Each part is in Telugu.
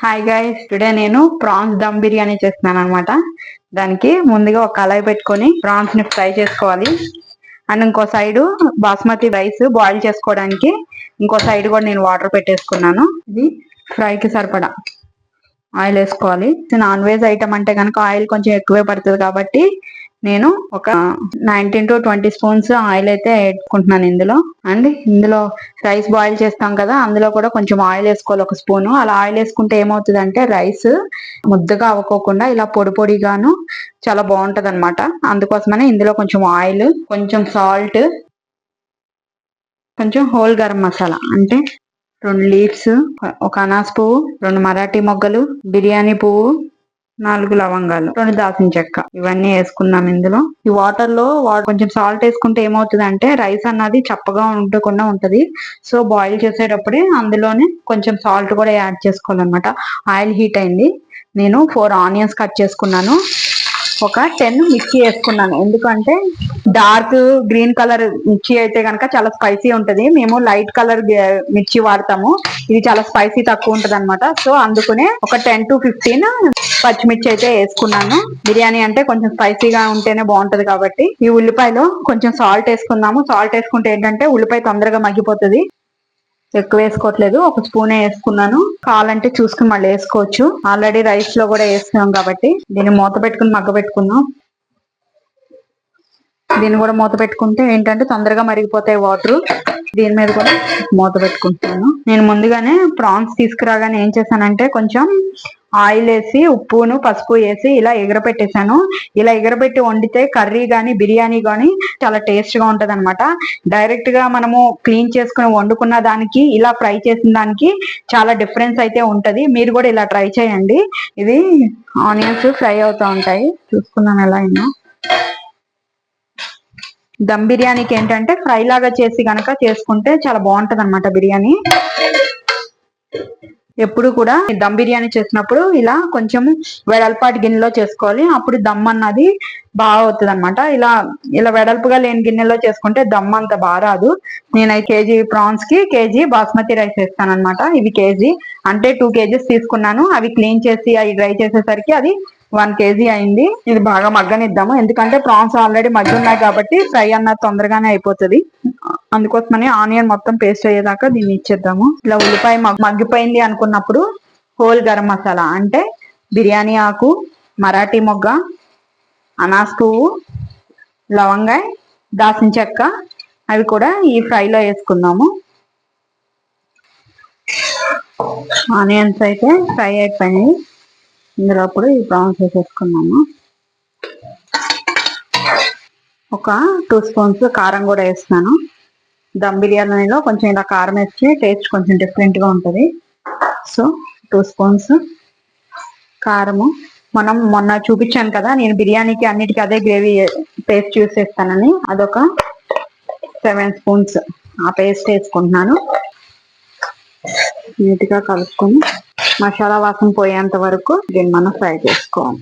హాయ్ గైస్, టుడే నేను ప్రాన్స్ దమ్ బిర్యానీ చేస్తున్నాను అనమాట. దానికి ముందుగా ఒక కళాయి పెట్టుకొని ప్రాన్స్ ని ఫ్రై చేసుకోవాలి. అండ్ ఇంకో సైడ్ బాస్మతి రైస్ బాయిల్ చేసుకోవడానికి ఇంకో సైడ్ కూడా నేను వాటర్ పెట్టేసుకున్నాను. ఇది ఫ్రైకి సరిపడా ఆయిల్ వేసుకోవాలి. నాన్ వెజ్ ఐటమ్ అంటే కనుక ఆయిల్ కొంచెం ఎక్కువే పడుతుంది కాబట్టి నేను ఒక 19 to 20 స్పూన్స్ ఆయిల్ అయితే వేసుకుంటున్నాను ఇందులో. అండ్ ఇందులో రైస్ బాయిల్ చేస్తాం కదా, అందులో కూడా కొంచెం ఆయిల్ వేసుకోవాలి, ఒక స్పూను. అలా ఆయిల్ వేసుకుంటే ఏమవుతుంది అంటే రైస్ ముద్దగా అవ్వకోకుండా ఇలా పొడి పొడిగాను చాలా బాగుంటది అనమాట. అందుకోసమనే ఇందులో కొంచెం ఆయిల్, కొంచెం సాల్ట్, కొంచెం హోల్ గరం మసాలా అంటే 2 లీవ్స్, ఒక అనాస్ పువ్వు, 2 మరాఠీ మొగ్గలు, బిర్యానీ పువ్వు, 4 లవంగాలు, 2 దాల్చిన చెక్క, ఇవన్నీ వేసుకున్నాం ఇందులో. ఈ వాటర్ లో కొంచెం సాల్ట్ వేసుకుంటే ఏమవుతుంది అంటే రైస్ అన్నది చప్పగా ఉండకుండా ఉంటది. సో బాయిల్ చేసేటప్పుడే అందులోనే కొంచెం సాల్ట్ కూడా యాడ్ చేసుకోవాలన్నమాట. ఆయిల్ హీట్ అయింది. నేను 4 ఆనియన్స్ కట్ చేసుకున్నాను. ఒక 10 మిర్చి వేసుకున్నాను. ఎందుకంటే డార్క్ గ్రీన్ కలర్ మిర్చి అయితే కనుక చాలా స్పైసీ ఉంటది. మేము లైట్ కలర్ మిర్చి వాడతాము. ఇది చాలా స్పైసీ తక్కువ ఉంటది అనమాట. సో అందుకనే ఒక 10 to 15 పచ్చిమిర్చి అయితే వేసుకున్నాను. బిర్యానీ అంటే కొంచెం స్పైసీగా ఉంటేనే బాగుంటది కాబట్టి. ఈ ఉల్లిపాయలో కొంచెం సాల్ట్ వేసుకుందాము. సాల్ట్ వేసుకుంటే ఏంటంటే ఉల్లిపాయ తొందరగా మగ్గిపోతుంది. ఎక్కువ వేసుకోవట్లేదు, ఒక స్పూనే వేసుకున్నాను. కావాలంటే చూసుకుని మళ్ళీ వేసుకోవచ్చు. ఆల్రెడీ రైస్ లో కూడా వేస్తున్నాం కాబట్టి దీన్ని మూత పెట్టుకుని మగ్గ పెట్టుకుందాం. దీన్ని కూడా మూత పెట్టుకుంటే ఏంటంటే తొందరగా మరిగిపోతాయి వాటర్. దీని మీద కూడా మూత పెట్టుకుంటున్నాను. నేను ముందుగానే ప్రాన్స్ తీసుకురాగానే ఏం చేశానంటే కొంచెం ఆయిల్ వేసి ఉప్పును పసుపు వేసి ఇలా ఎగరపెట్టేశాను. ఇలా ఎగరబెట్టి వండితే కర్రీ గానీ బిర్యానీ గానీ చాలా టేస్ట్ గా ఉంటది అనమాట. డైరెక్ట్ గా మనము క్లీన్ చేసుకుని వండుకున్న దానికి ఇలా ఫ్రై చేసిన దానికి చాలా డిఫరెన్స్ అయితే ఉంటది. మీరు కూడా ఇలా ట్రై చేయండి. ఇది ఆనియన్స్ ఫ్రై అవుతా ఉంటాయి, చూసుకున్నాను ఎలా అయినా. దమ్ బిర్యానీకి ఏంటంటే ఫ్రై లాగా చేసి గనక చేసుకుంటే చాలా బాగుంటది అనమాట బిర్యానీ. ఎప్పుడు కూడా దమ్ బిర్యానీ చేసినప్పుడు ఇలా కొంచెం వెడల్పాటి గిన్నెలో చేసుకోవాలి. అప్పుడు దమ్ అన్నది బాగా అవుతుంది అనమాట. ఇలా ఇలా వెడల్పుగా లేని గిన్నెలో చేసుకుంటే దమ్ అంత బాగా రాదు. నేను 1 kg ప్రాన్స్ కి 1 kg బాస్మతి రైస్ వేస్తాను అనమాట. ఇవి కేజీ అంటే 2 kgs తీసుకున్నాను. అవి క్లీన్ చేసి అవి డ్రై చేసేసరికి అది 1 kg అయింది. ఇది బాగా మగ్గనిద్దాము. ఎందుకంటే ప్రాన్స్ ఆల్రెడీ మగ్గి ఉన్నాయి కాబట్టి ఫ్రై అన్నది తొందరగానే అయిపోతుంది. అందుకోసమని ఆనియన్ మొత్తం పేస్ట్ అయ్యేదాకా దీన్ని ఇచ్చేద్దాము. ఇలా ఉల్లిపాయ మగ్గిపోయింది అనుకున్నప్పుడు హోల్ గరం మసాలా అంటే బిర్యానీ ఆకు, మరాఠీ మొగ్గ, అనాస్ పువ్వు, లవంగాయ, దాల్చిన చెక్క, అవి కూడా ఈ ఫ్రైలో వేసుకుందాము. ఆనియన్స్ అయితే ఫ్రై అయిపోయినాయి. ఇందులో అప్పుడు ఈ ప్రాన్స్ వేసేసుకున్నాము. ఒక 2 స్పూన్స్ కారం కూడా వేస్తున్నాను. దమ్ బిర్యానీలో కొంచెం ఇలా కారం వేస్తే టేస్ట్ కొంచెం డిఫరెంట్ గా ఉంటది. సో 2 స్పూన్స్ కారము. మనం మొన్న చూపించాను కదా నేను బిర్యానీకి అన్నిటికీ అదే గ్రేవీ పేస్ట్ యూస్ చేస్తానని, అదొక 7 స్పూన్స్ ఆ పేస్ట్ వేసుకుంటున్నాను. నీట్ గా కలుపుకొని మసాలా వాసన పోయేంత వరకు దీన్ని మనం ఫ్రై చేసుకోవాలి.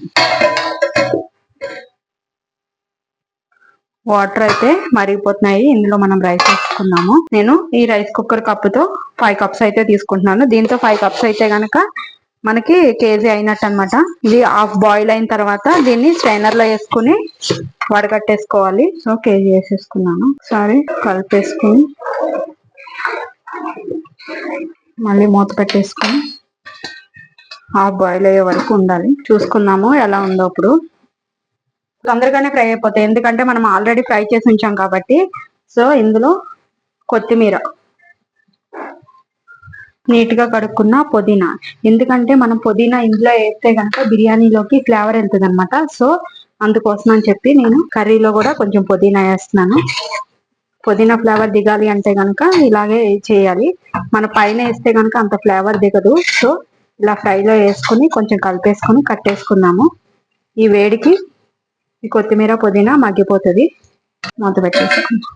వాటర్ అయితే మరిగిపోతున్నాయి. ఇందులో మనం రైస్ వేసుకున్నాము. నేను ఈ రైస్ కుక్కర్ కప్పుతో 5 cups అయితే తీసుకుంటున్నాను. దీంతో 5 cups అయితే గనక మనకి కేజీ అయినట్టు అనమాట. ఇది హాఫ్ బాయిల్ అయిన తర్వాత దీన్ని స్ట్రైనర్ లో వేసుకుని వడకట్టేసుకోవాలి. సో కేజీ వేసేసుకున్నాను. ఒకసారి కలిపేసుకుని మళ్ళీ మూత పెట్టేసుకుని హాఫ్ బాయిల్ అయ్యే వరకు ఉండాలి. చూసుకున్నాము ఎలా ఉందో. అప్పుడు తొందరగానే ఫ్రై అయిపోతాయి, ఎందుకంటే మనం ఆల్రెడీ ఫ్రై చేసి ఉంచాం కాబట్టి. సో ఇందులో కొత్తిమీర, నీట్ గా కడుక్కున్న పుదీనా, ఎందుకంటే మనం పుదీనా ఇందులో వేస్తే కనుక బిర్యానీలోకి ఫ్లేవర్ వెళ్తుంది అనమాట. సో అందుకోసం అని చెప్పి నేను కర్రీలో కూడా కొంచెం పుదీనా వేస్తున్నాను. పుదీనా ఫ్లేవర్ దిగాలి అంటే కనుక ఇలాగే చేయాలి. మన పైన వేస్తే కనుక అంత ఫ్లేవర్ దిగదు. సో ఇలా ఫ్రైలో వేసుకుని కొంచెం కలిపేసుకుని కట్టేసుకున్నాము. ఈ వేడికి ఈ కొత్తిమీర పుదీనా మగ్గిపోతుంది. మూత పెట్టేసుకున్నాం.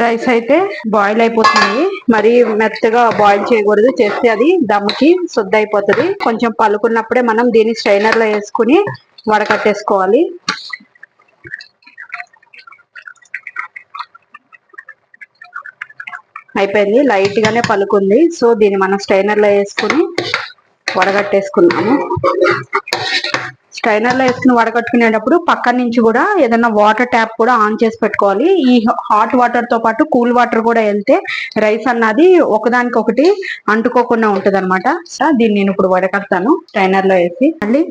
రైస్ అయితే బాయిల్ అయిపోతున్నాయి. మరి మెత్తగా బాయిల్ చేయకూడదు, చేస్తే అది దమ్కి శుద్ధ అయిపోతుంది. కొంచెం పలుకున్నప్పుడే మనం దీన్ని స్ట్రైనర్ లో వేసుకుని వడకట్టేసుకోవాలి. అయిపోయింది, లైట్ గానే పలుకుంది. సో దీన్ని మనం స్ట్రైనర్ లో వేసుకుని వడగట్టేసుకున్నాము. స్ట్రైనర్ లో వేసుకుని వడగట్టుకునేటప్పుడు పక్క నుంచి కూడా ఏదైనా వాటర్ ట్యాప్ కూడా ఆన్ చేసి పెట్టుకోవాలి. ఈ హాట్ వాటర్ తో పాటు కూల్ వాటర్ కూడా వెళ్తే రైస్ అన్నది ఒకదానికొకటి అంటుకోకుండా ఉంటది అనమాట. దీన్ని నేను ఇప్పుడు వడకడతాను స్ట్రైనర్ లో వేసి. మళ్ళీ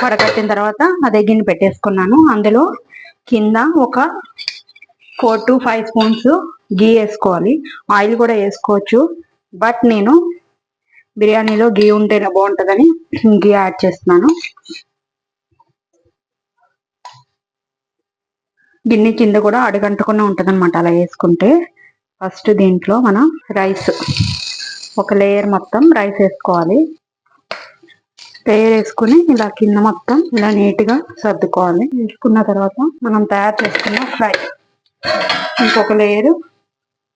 వడకట్టిన తర్వాత అదే గిన్నె పెట్టేసుకున్నాను. అందులో కింద ఒక 4 to 5 స్పూన్స్ గీ వేసుకోవాలి. ఆయిల్ కూడా వేసుకోవచ్చు, బట్ నేను బిర్యానీలో గీ ఉంటేనే బాగుంటుందని గీ యాడ్ చేస్తున్నాను. గిన్నె కింద కూడా అడుగంటకుండా ఉంటది అనమాట అలా వేసుకుంటే. ఫస్ట్ దీంట్లో మనం రైస్ ఒక లేయర్ మొత్తం రైస్ వేసుకోవాలి. లేయర్ వేసుకుని ఇలా కింద మొత్తం ఇలా నీట్ గా సర్దుకోవాలి. వేసుకున్న తర్వాత మనం తయారు చేసుకున్న ఫ్రై ఇంకొక లేయర్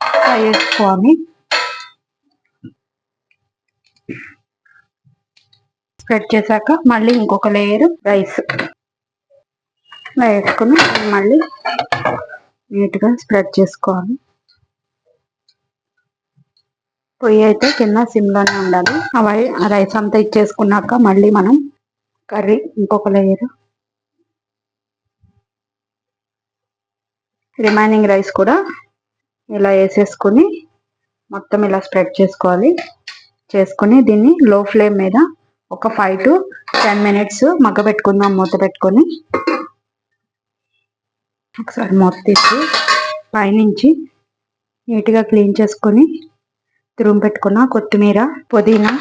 ఫ్రై వేసుకోవాలి. స్ప్రెడ్ చేశాక మళ్ళీ ఇంకొక లేయర్ రైస్ ఇలా వేసుకుని మళ్ళీ నీట్ గా స్ప్రెడ్ చేసుకోవాలి. పొయ్యి అయితే కింద సిమ్ లోనే ఉండాలి. ఆ రైస్ అంతా ఇచ్చేసుకున్నాక మళ్ళీ మనం కర్రీ ఇంకొక లేయర్, రిమైనింగ్ రైస్ కూడా ఇలా వేసేసుకుని మొత్తం ఇలా స్ప్రెడ్ చేసుకోవాలి. చేసుకుని దీన్ని లో ఫ్లేమ్ మీద ఒక 5 to 10 minutes మగ్గబెట్టుకుందాం. మూత పెట్టుకొని ఒకసారి మూత తీసి పైనుంచి నీట్గా క్లీన్ చేసుకొని తురుము పెట్టుకున్న కొత్తిమీర, పుదీనా,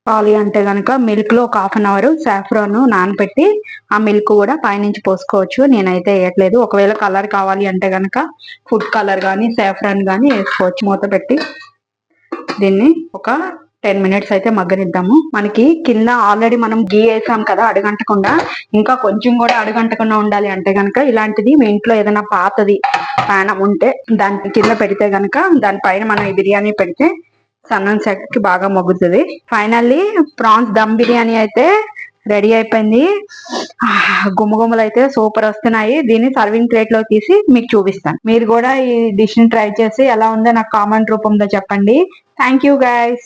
కావాలి అంటే కనుక మిల్క్ లో ఒక 1/2 hour సాఫ్రాన్ నానబెట్టి ఆ మిల్క్ కూడా పైనుంచి పోసుకోవచ్చు. నేనైతే వేయట్లేదు. ఒకవేళ కలర్ కావాలి అంటే కనుక ఫుడ్ కలర్ కానీ సాఫ్రాన్ కానీ వేసుకోవచ్చు. మూత పెట్టి దీన్ని ఒక 10 minutes అయితే మగ్గనిద్దాము. మనకి కింద ఆల్రెడీ మనం గీ వేసాం కదా అడుగంటకుండా, ఇంకా కొంచెం కూడా అడుగంటకుండా ఉండాలి అంటే కనుక ఇలాంటిది మీ ఇంట్లో ఏదైనా పాతది పానం ఉంటే దాని కింద పెడితే కనుక దానిపైన మనం ఈ బిర్యానీ పెడితే సన్నం సెట్కి బాగా మొగ్గుతుంది. ఫైనల్లీ ప్రాన్స్ దమ్ బిర్యానీ అయితే రెడీ అయిపోయింది. గుమ్మగుమ్మలు అయితే సూపర్ వస్తున్నాయి. దీన్ని సర్వింగ్ ప్లేట్ లో తీసి మీకు చూపిస్తాను. మీరు కూడా ఈ డిష్ ని ట్రై చేసి ఎలా ఉందో నాకు కామెంట్ రూపంలో చెప్పండి. Thank you guys.